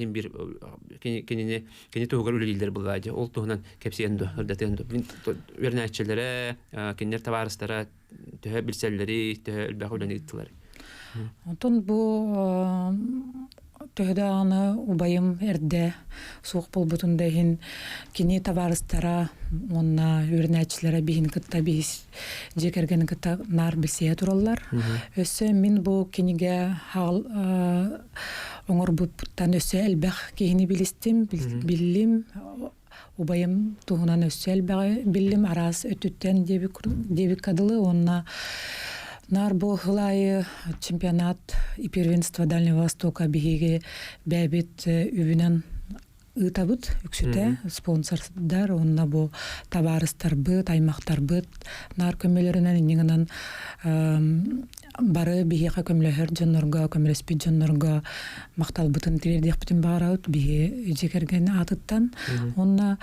кені туғығар өлелілер болады. Ол туғынан кәпсиенді, үрдәтенді. Өрнәтчелері, кеннер таварыстары, төһө билселleri, төһө үлбәк үләне иттиләр. Онтон бу төһдө аны убайым эрде суох болбутундайын кини табарыстара онна үрнәчләре биһин кытта бис жекерген кытта нар бисие тураллар. Өссө мин бу киниге хал оңор буттан өссө элбэх кини билистим биллим убайым туһунан өссө элбэх биллим арас өтүттен деби кадылы онна нар бу хылайы чемпионат и первенство Дальнего Востока биһиге бәбит үбүнен ытабыт үксүтэ спонсордар онна бу табарыстарбыт аймактарбыт нар көмөлөрүнөн иңинен бары биһига көмөлөр жоннорго көмөлөспүт жоннорго макталбытын тирдек бүтүн баарабыт биһи жекерген атыттан онна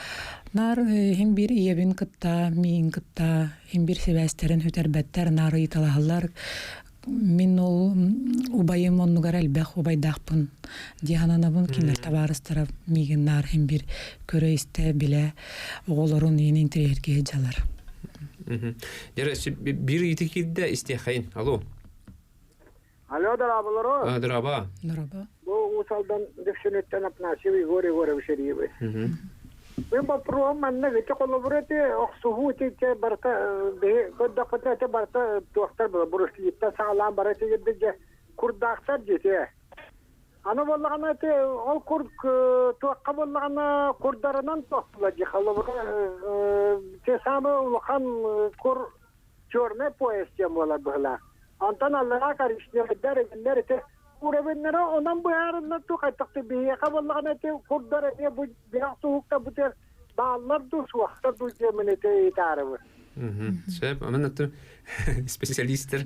нар хим бир иебин кытта миин кытта хим бир себестерин хүтербеттер нары италаһаллар мин ол убайым оннугар элбэх убайдахпын диананабын кинер табарыстара миген нар хим бир көрөйсте биле оголорун ини интерьерге жалар. Bir itikide istihayın. Alo. Alo darabalar. Daraba. Bu usaldan defşenetten apnasivi gore bir şey gibi. Ben bu program ne gece kolaborate oxsuhu te barta be kodda patata barta doktor buruşliyta sağlam barata gidece kurdaktar jete. Ana vallahi te ol kurd toqqa vallahi kurdarından toqlaji xalabara te sama ulxan kur çorne poesya mola bala. Antan Allah'a karıştı derler te urabenlere ondan bu yarınla toqattı biye vallahi te kurdara te bu biaqsuhukta bu te dağlar dus vaqta bu cemine itarı. Şep, ama natı специалисттер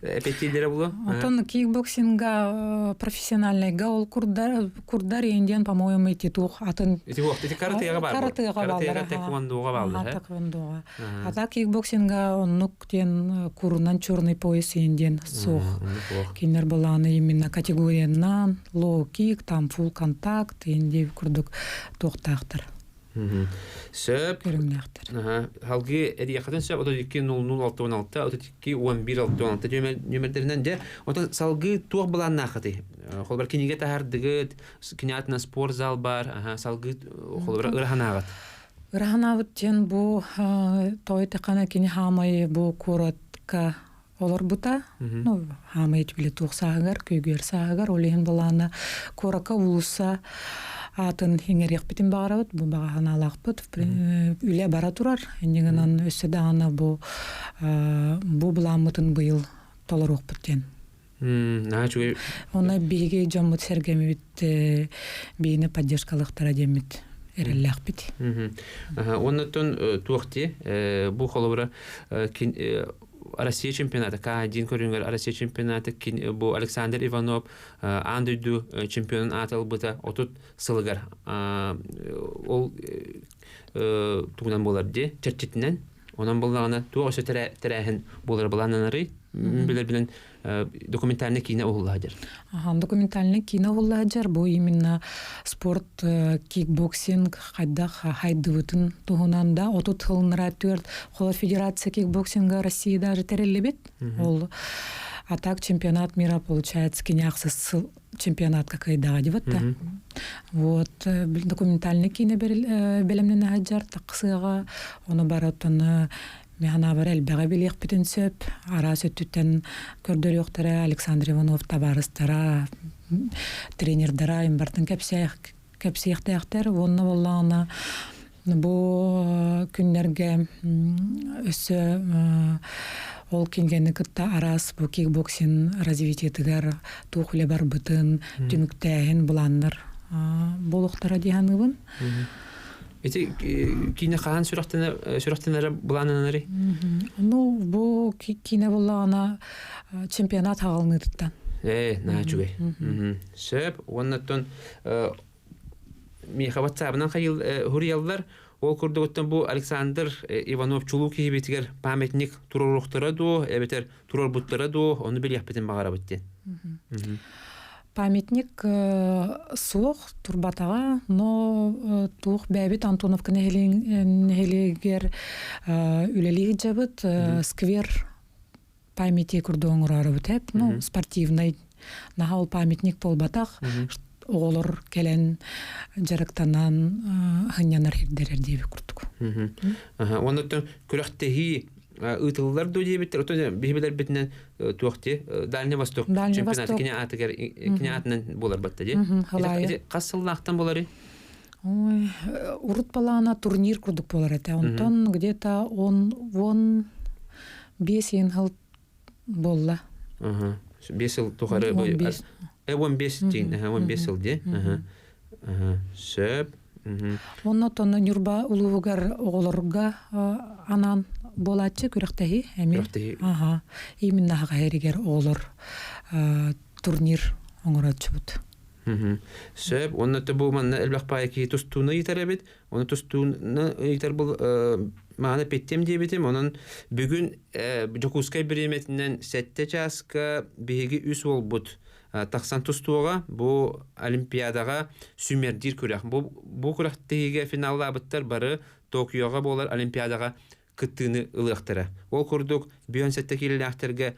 эпетилери булу. Антон кикбоксинга профессиональныйга ол курдар енден, по-моему, эти тух атын. Эти вакыт каратега бар. Каратега тэквондоға балды. Тэквондоға. Ата кикбоксинга оннук тен курунан черный пояс енден сух. Кинер баланы именно категориянан лоу кик, там фул контакт енде курдук тоқтақтыр. Сөп. Халги эдияқатын сөп 32-00-616, 32-11-616 нөмірдерінен де, ота салғы туақ балан нақыты. Қолбар кенеге тағардығыт, кенеатына спортзал бар, салғы қолбар ұраханағыт. Ұраханағыт тен бұ той тақана кене хамай бұ коратқа олар бұта. Хамай етбілі туқ сағығар, көйгер сағығар, олейін баланы коратқа ұлыса атын хеңерек битин багарабыт, бу багахан алакпыт, үле бара турар. Эндигенен өссөдө аны бу буламытын быйыл толорук биттен. Оны биге жомут сергемит бийне поддержкалыктара демит эреллек бит. Оннотон туакти бу холобра Россия чемпионаты, К1 көрүнгөр Россия чемпионаты, бу Александр Иванов андыйду чемпионын атылбыта отут сылыгар. Ол тугунан болар де, чертетинен. Онан болағына туа өсі тәрәхін болар болананары, білер-білен документальный кино олладыр. Документальный кино олладыр. Бу именно спорт, кикбоксинг, хайдывытын туғынанда отут хылыныра түрд. Қола федерация кикбоксинга России даже тәрелебет. Ол атак чемпионат мира получается киняқсыз чемпионат какайдага деп атта. Вот документальный кино белемнен хаджар тақсыга оны баратыны механа бар элбеге билек битен сөп арас өттүттен көрдөрөктөрө Александр Иванов табарыстара тренердара имбартын кепсияктер онны боллагына бу күннерге өсө ол кенгені кытта арас бу кикбоксин развитиетигер тухуле бар бытын түнүктәһин буланнар болуктара диханыбын. Эти кине хаан сүрәхтенәре буланнары. Ну бу кине булана чемпионат хагалныттан. Начугай. Сөп оннотон михабат сабынан хайыл хурьяллар ол көрдөгөттөн бу Александр Иванов чулуки битигер памятник туруруктара ду, эбетер турор буттара ду, оны билек битен багара битти. Памятник суох турбатага, но тух бәбит Антоновка нехелегер үлелиги жабыт, сквер памяти курдоңурары битеп, ну спортивный нахал памятник болбатак. оголор келен жарыктанан хынянар хирдерер диби курдук. Оннотон күрәхтеһи ытыллар ду диебиттер. Ото бихбелер битнен туахти Дальний Восток чемпионаты кине атыгар кине атынан болар батта ди. Кассыллахтан болары. Ой, урут балана турнир курдук болар эте. Онтон где-то он 5 ел болла. 5 ел тухары 15 тин, 15 ел ди. Сөп. Оннотон Нюрба улуугар оголорга анан болачы күрәхтәһи эми. Ага. Именно хагыригер оголор турнир оңорачыбыт. Сөп, оннотто бу манна элбәхпай ки тустуны итәрәбит. Оны тустуны итәр бул маны петтем дебитим. Онун бүгүн Жокускай биреметинен 7 часка беги үс болбут. Тақсан тустуга бу олимпиадага сүмердир күрәх. Бу күрәхтеге финалла биттер бары Токиога болар олимпиадага кыттыны ылыктыра. Ол курдук Бионсетте килеләхтерге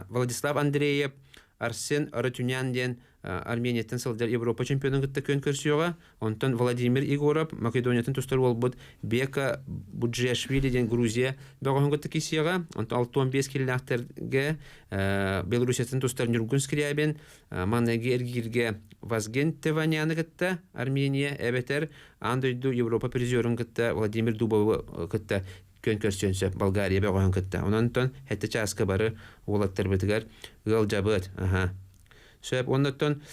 Владислав Андреев, Арсен Арутюнян ден Армениятын сылдар Европа чемпионын кытта көн көрсүйга, онтон Владимир Егоров Македониятын тустар болбут, Бека Буджешвили ден Грузия багын кытта кисига, онтон 6-15 килеләхтерге Белоруссиятын тустар Нургун Скрябин, Манеги Эргирге Вазген Теваняны кытта Армения эбетер, андойду Европа призерын кытта Владимир Дубов кытта көн көрсөнсө Болгария багын кытта. Онтон хетте часка бары олаттар битигер гыл жабыт. Сөп, оннотон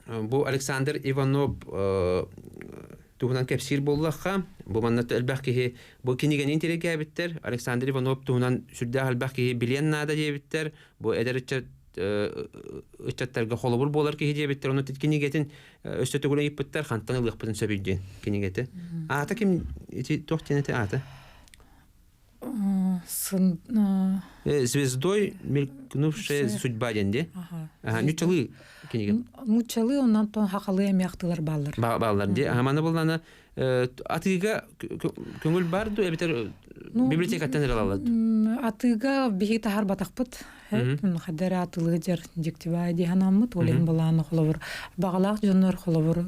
бу Александр Иванов туһунан кепсир боллакка, бу маннаты элбәхки бу кинеген интереге биттер. Александр Иванов туһунан сүрдә элбәхки биленнада дебиттер. Бу эдерче үчәттәргә холобур болар ки дебиттер. Оны кинегетин өстөтөгүлән иппеттер, хантан ылык бүтән сөбидән кинегете. Ата ким тохтенете ата? Звездой мелькнувшая судьба денде. Нучалы кинеген. Нучалы оннан тон хакалы эмяктылар баллар. Баллар де. Мана булланы атыга көңүл барды эбитер библиотекаттан алалат. Атыга бихи тахар батакпыт. Хадара атылы жер диктибай диханаммыт олен баланы холовур. Багалак жоннор холовур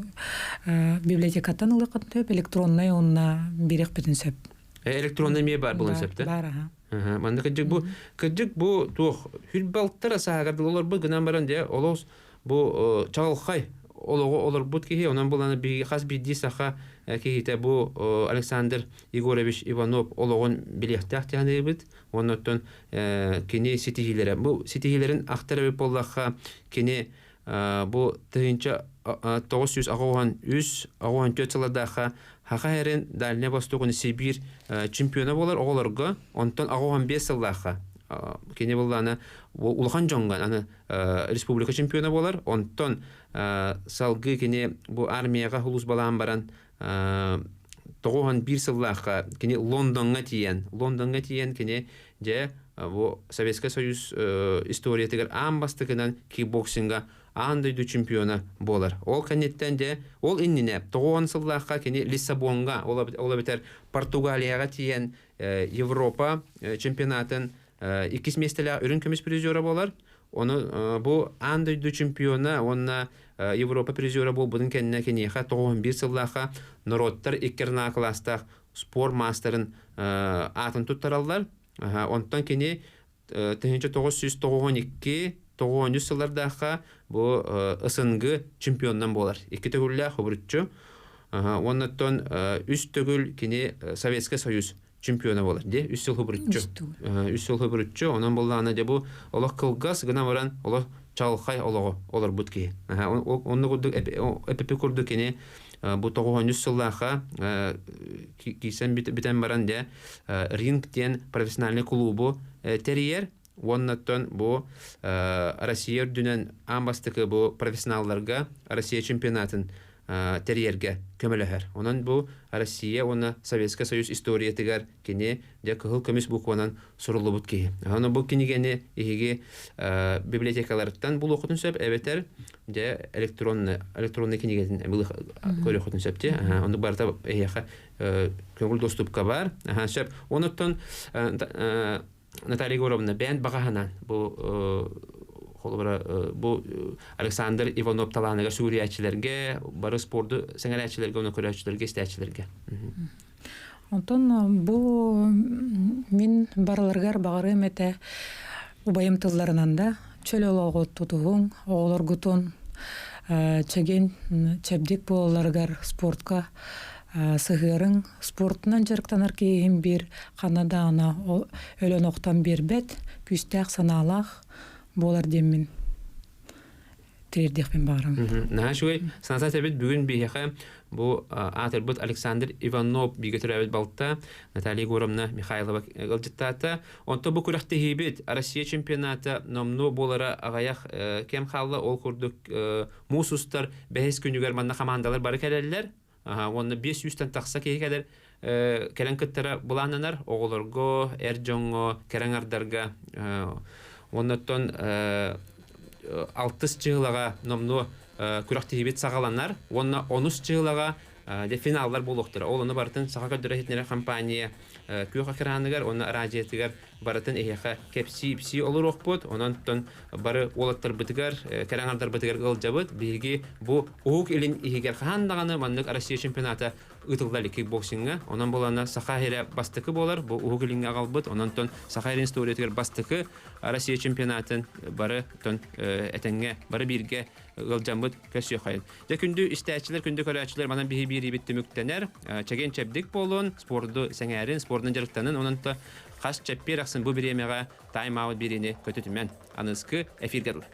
библиотекаттан ылыкат төп электронный онна бирек битин сөп. Электронный мие бар булын сөптө. Бар, Манда кыжык бу тух хүлбалттар сагарды олар бу гынан баран де олос бу чалхай олого олар бут ки онан буланы би хас би дисаха ки бу Александр Егорович Иванов ологон билехтак тяны бит. Оннотон кини ситигилере бу ситигилерин актары боллаха кини бу тыгынча 900 агоган 100 агоган төтсаладаха Хахайрен Дальний Восток Сибирь чемпионы болар оголорго, онтон агоган 5 жылдаха. Кене булланы улхан жонган аны республика чемпионы болар, онтон салгы кене бу армияга хулус балан баран тогоган 1 жылдаха кене Лондонга тиен кене же бу Советский Союз история тегер амбастыгынан кикбоксинга андойду чемпиона болар. Ол канеттен де, ол иннине, 9 сыллаққа кені Лиссабонға, ола бітер Португалияға тиен Европа чемпионатын 2 местелі үрін көміс призера болар. Оны бұл андойду чемпиона, онна Европа призера бол бұдың кәніне кенеға 91 сыллаққа народтар иккерна кластақ спор мастерын атын тұттаралар. Онтан кені 1992 9 жылдардаха бу ысынгы чемпионнан болар. 2 төгүллә хобрутчу. Оннан үс төгүл кини Советский Союз чемпионы болар. Де 3 жыл хобрутчу. 3 жыл хобрутчу. Онан булланы де бу олак кылгас гына баран олак чалхай олого олар бутки. Онны курдук эпепе курдук кини бу 9 жылдаха кисен битен баран де рингтен профессиональный клубу терьер. Оннаттан бу Россия дүнен амбастыкы бу профессионалларга Россия чемпионатын терьерге көмөлөһөр. Онан бу Россия, оны Советский Союз история тегер кене де кыл көмүс букванан сурулубут ки. Аны бу кинегени иги библиотекалардан бул окутун сөп эбетер де электронный кинегени бул көрөтүн сөпте. Аны барта эяха көңүл доступка бар. Сөп онуттан Наталья Егоровна бән бағаһынан бу холбара бу Александр Иванов таланыга сүриячилерге, бары спорту сеңелячилерге, оны көрәчилерге, истәчилерге. Онтон бу мин барларгар багырым эте убайым тылларынан да чөлөлөгө тутугун оолоргутун чеген чебдик болларгар спортка сыгырың спортунан жарыктанар кейин бир канада ана өлөн октан бербет күстәк саналах болар демин тирдикпен барам. На шуй санаса тебет бүгүн бихе бу Атербут Александр Иванов бигетүрәбет балта Наталья Егоровна Михайлова гылжыттата. Онто бу күрәхте хибет Россия чемпионаты номну болара агаях кем халла ол курдук мусустар бәһис күнүгәр манна командалар бары келелләр. Оны 500-тан тақса кейкәдер кәлән кыттара булананар оғылырго, әржонго, кәрәңардарға оннаттон 6 чығылаға номну күрәқті хибет сағаланар, онна 13 чығылаға финаллар болуқтыр. Ол оны бартын саға көдірі хетнері компания күйіға кіранығар, оны радиетігер барытын эйеха кепси олар оқпыд, онантон бары олаттар бітігер, кәрәңардар бітігер ғылжабыд, білге бұ оғық елін егер қағандағаны маннық Россия чемпионаты ұтылдалі кикбоксинга, онан боланы Сақайры бастықы болар, бұ оғық елінге ағалбыд, онантон Сақайрын сториетігер бастықы Россия чемпионатын бары әтенге, бары бірге ғылжамбыд көсі қайын. Күнді істәчілер, күнді көрәчілер манан бейі бітті мүктенер, чәген чәбдік болуын, спорды сәңәрін, спордың жарықтанын, онанты қас чәппер ақсын бұл біремеға тайм-аут беріне көтетімен. Анызқы әфиргерлі.